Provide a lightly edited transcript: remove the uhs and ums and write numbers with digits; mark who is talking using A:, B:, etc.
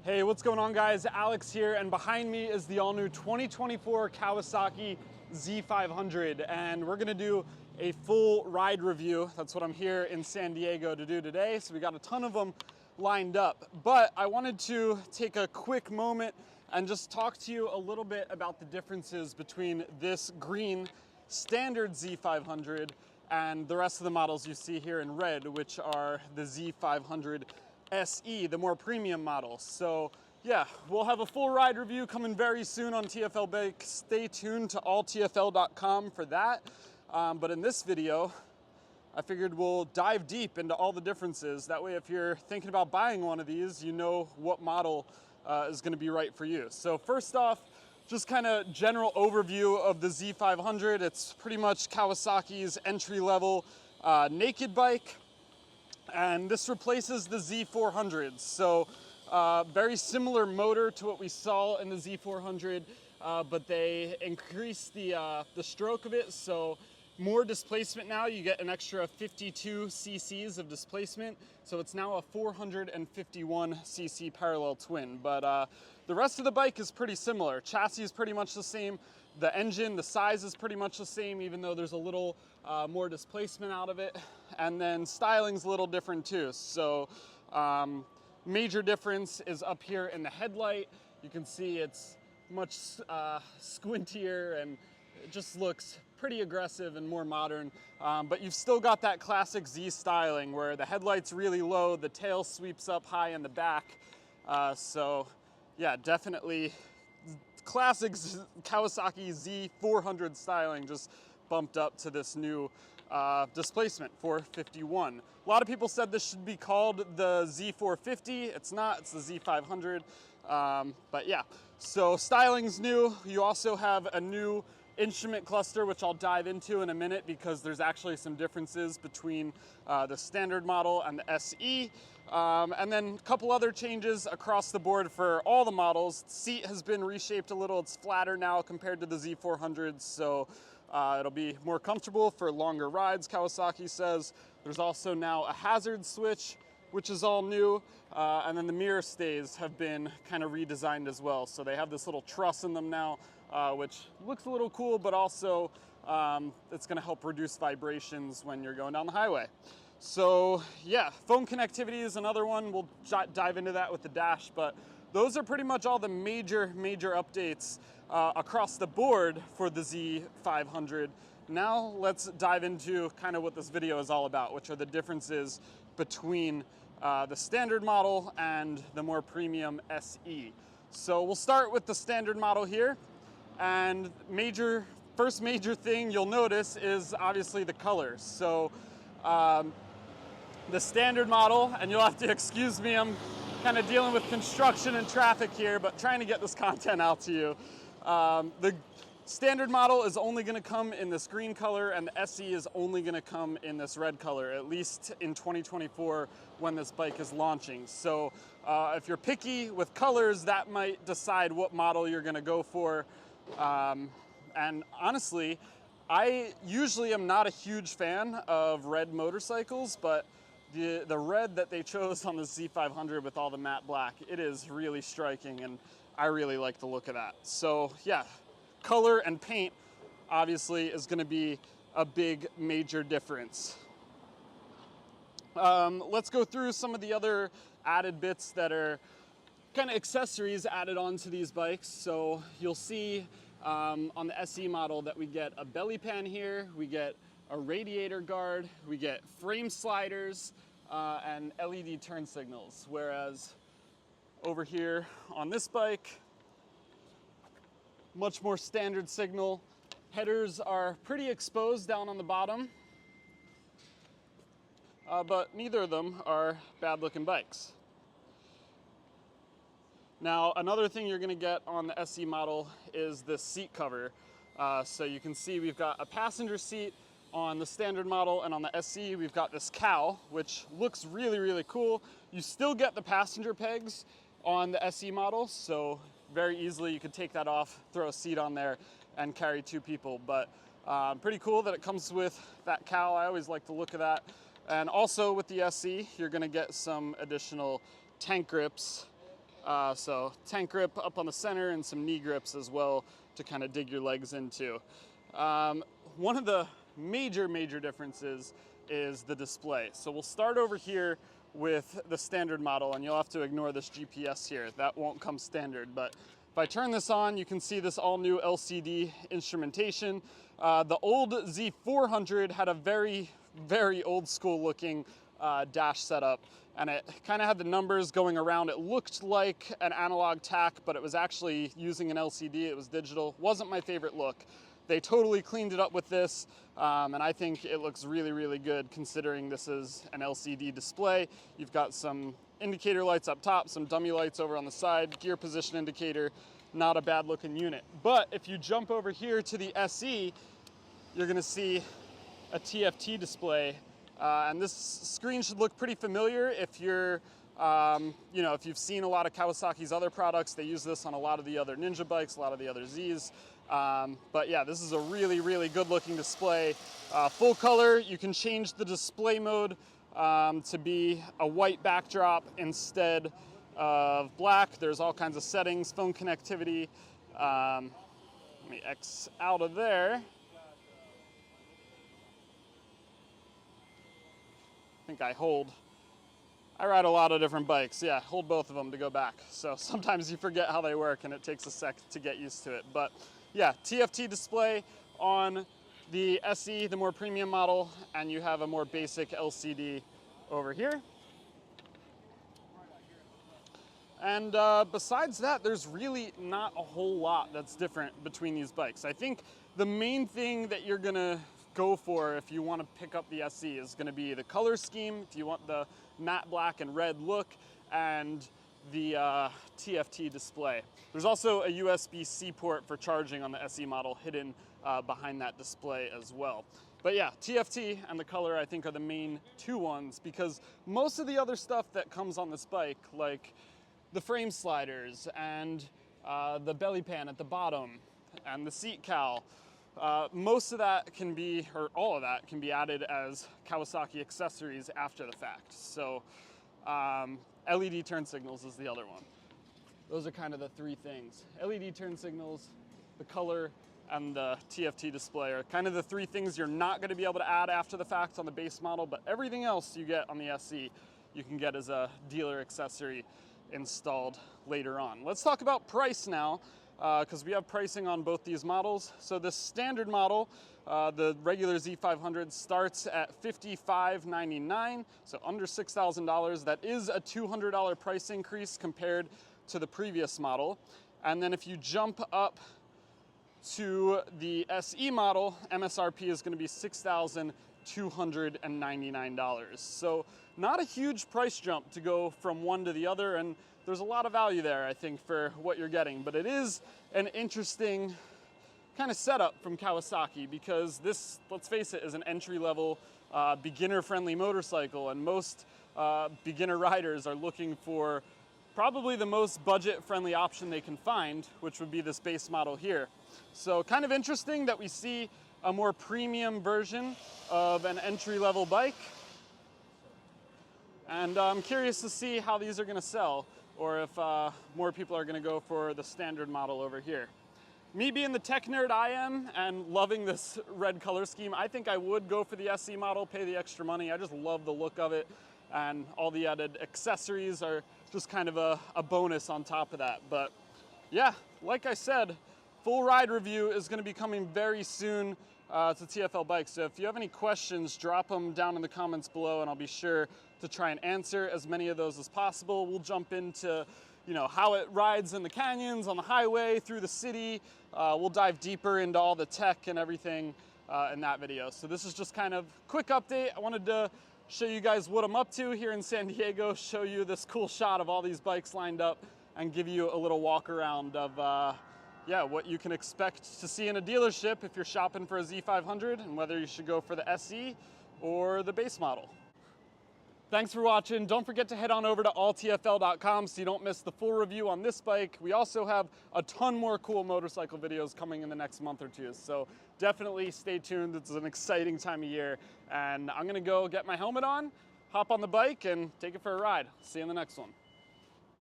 A: Hey, what's going on guys? Alex here, and behind me is the all-new 2024 Kawasaki Z500, and we're gonna do a full ride review. That's what I'm here in San Diego to do today, so we got a ton of them lined up. But I wanted to take a quick moment and just talk to you a little bit about the differences between this green standard Z500 and the rest of the models you see here in red, which are the Z500 SE, the more premium model. So yeah, we'll have a full ride review coming very soon on TFL Bikes. Stay tuned to alltfl.com for that. But in this video, I figured we'll dive deep into all the differences. That way, if you're thinking about buying one of these, you know what model is gonna be right for you. So first off, just kind of general overview of the Z500. It's pretty much Kawasaki's entry-level naked bike. And this replaces the Z400. So very similar motor to what we saw in the Z400, but they increased the stroke of it. So more displacement now. You get an extra 52 cc's of displacement. So it's now a 451 cc parallel twin. But the rest of the bike is pretty similar. Chassis is pretty much the same. The engine, the size is pretty much the same, even though there's a little more displacement out of it. And then styling's a little different too. So major difference is up here in the headlight. You can see it's much squintier and it just looks pretty aggressive and more modern. But you've still got that classic Z styling where the headlight's really low, the tail sweeps up high in the back. So yeah, definitely classic Kawasaki Z400 styling, just bumped up to this new displacement, 451. A lot of people said this should be called the Z450. It's not, it's the Z500. But yeah, so styling's new. You also have a new instrument cluster, which I'll dive into in a minute because there's actually some differences between the standard model and the SE. And then a couple other changes across the board for all the models. The seat has been reshaped a little. It's flatter now compared to the Z400, so it'll be more comfortable for longer rides, Kawasaki says. There's also now a hazard switch, which is all new. And then the mirror stays have been kind of redesigned as well. So they have this little truss in them now, which looks a little cool, but also it's gonna help reduce vibrations when you're going down the highway. So yeah, phone connectivity is another one. We'll dive into that with the dash, but those are pretty much all the major updates across the board for the Z500. Now let's dive into kind of what this video is all about, which are the differences between the standard model and the more premium SE. So we'll start with the standard model here. And first major thing you'll notice is obviously the colors. So the standard model, and you'll have to excuse me, I'm kind of dealing with construction and traffic here, but trying to get this content out to you. The standard model is only going to come in this green color, and the SE is only going to come in this red color, at least in 2024 when this bike is launching. So if you're picky with colors, that might decide what model you're going to go for. And honestly, I usually am not a huge fan of red motorcycles, but the red that they chose on the Z500 with all the matte black, it is really striking, and I really like the look of that. So yeah, color and paint obviously is going to be a big major difference. Let's go through some of the other added bits that are kind of accessories added onto these bikes. So you'll see on the SE model that we get a belly pan here, we get a radiator guard, we get frame sliders, and LED turn signals. Whereas over here on this bike, much more standard signal. Headers are pretty exposed down on the bottom, but neither of them are bad looking bikes. Now, another thing you're gonna get on the SE model is the seat cover. So you can see we've got a passenger seat on the standard model, and on the SE, we've got this cowl, which looks really cool. You still get the passenger pegs on the SE model, so very easily you could take that off, throw a seat on there, and carry two people. But pretty cool that it comes with that cowl. I always like the look of that. And also with the SE, you're gonna get some additional tank grips So tank grip up on the center and some knee grips as well to kind of dig your legs into. One of the major differences is the display. So we'll start over here with the standard model, and you'll have to ignore this GPS here. That won't come standard, but if I turn this on, you can see this all new LCD instrumentation. The old Z400 had a very old school looking dash setup, and it kind of had the numbers going around. It looked like an analog tack, but it was actually using an LCD. It was digital. Wasn't my favorite look. They totally cleaned it up with this, and I think it looks really good considering this is an LCD display. You've got some indicator lights up top, some dummy lights over on the side, gear position indicator, not a bad looking unit. But if you jump over here to the SE, you're gonna see a TFT display, and this screen should look pretty familiar if you're if you've seen a lot of Kawasaki's other products. They use this on a lot of the other Ninja bikes, a lot of the other Zs. But yeah, this is a really good looking display. Full color. You can change the display mode to be a white backdrop instead of black. There's all kinds of settings, phone connectivity. Let me X out of there. I think I ride a lot of different bikes. Yeah, hold both of them to go back. So sometimes you forget how they work and it takes a sec to get used to it. But yeah, TFT display on the SE, the more premium model, and you have a more basic LCD over here. And besides that, there's really not a whole lot that's different between these bikes. I think the main thing that you're gonna go for if you want to pick up the SE is going to be the color scheme, if you want the matte black and red look, and the TFT display. There's also a USB-C port for charging on the SE model hidden behind that display as well. But yeah, TFT and the color I think are the main two ones, because most of the other stuff that comes on this bike, like the frame sliders and the belly pan at the bottom and the seat cowl, most of that can be, or all of that can be added as Kawasaki accessories after the fact. So LED turn signals is the other one. Those are kind of the three things. LED turn signals, the color, and the TFT display are kind of the three things you're not going to be able to add after the fact on the base model, but everything else you get on the SE you can get as a dealer accessory installed later on. Let's talk about price now, because we have pricing on both these models. So the standard model, the regular Z500, starts at $5,599, so under $6,000. That is a $200 price increase compared to the previous model. And then if you jump up to the SE model, MSRP is going to be $6,299. So not a huge price jump to go from one to the other, and there's a lot of value there, I think, for what you're getting. But it is an interesting kind of setup from Kawasaki, because this, let's face it, is an entry-level, beginner-friendly motorcycle, and most beginner riders are looking for probably the most budget-friendly option they can find, which would be this base model here. So kind of interesting that we see a more premium version of an entry-level bike. And I'm curious to see how these are going to sell, or if more people are going to go for the standard model over here. Me being the tech nerd I am and loving this red color scheme, I think I would go for the SE model, pay the extra money. I just love the look of it, and all the added accessories are just kind of a bonus on top of that. But yeah, like I said, full ride review is going to be coming very soon to TFL Bikes. So if you have any questions, drop them down in the comments below, and I'll be sure to try and answer as many of those as possible. We'll jump into, how it rides in the canyons, on the highway, through the city. We'll dive deeper into all the tech and everything in that video. So this is just kind of a quick update. I wanted to show you guys what I'm up to here in San Diego, show you this cool shot of all these bikes lined up, and give you a little walk around of what you can expect to see in a dealership if you're shopping for a Z500, and whether you should go for the SE or the base model. Thanks for watching. Don't forget to head on over to alltfl.com so you don't miss the full review on this bike. We also have a ton more cool motorcycle videos coming in the next month or two, so definitely stay tuned. It's an exciting time of year, and I'm gonna go get my helmet on, hop on the bike, and take it for a ride. See you in the next one.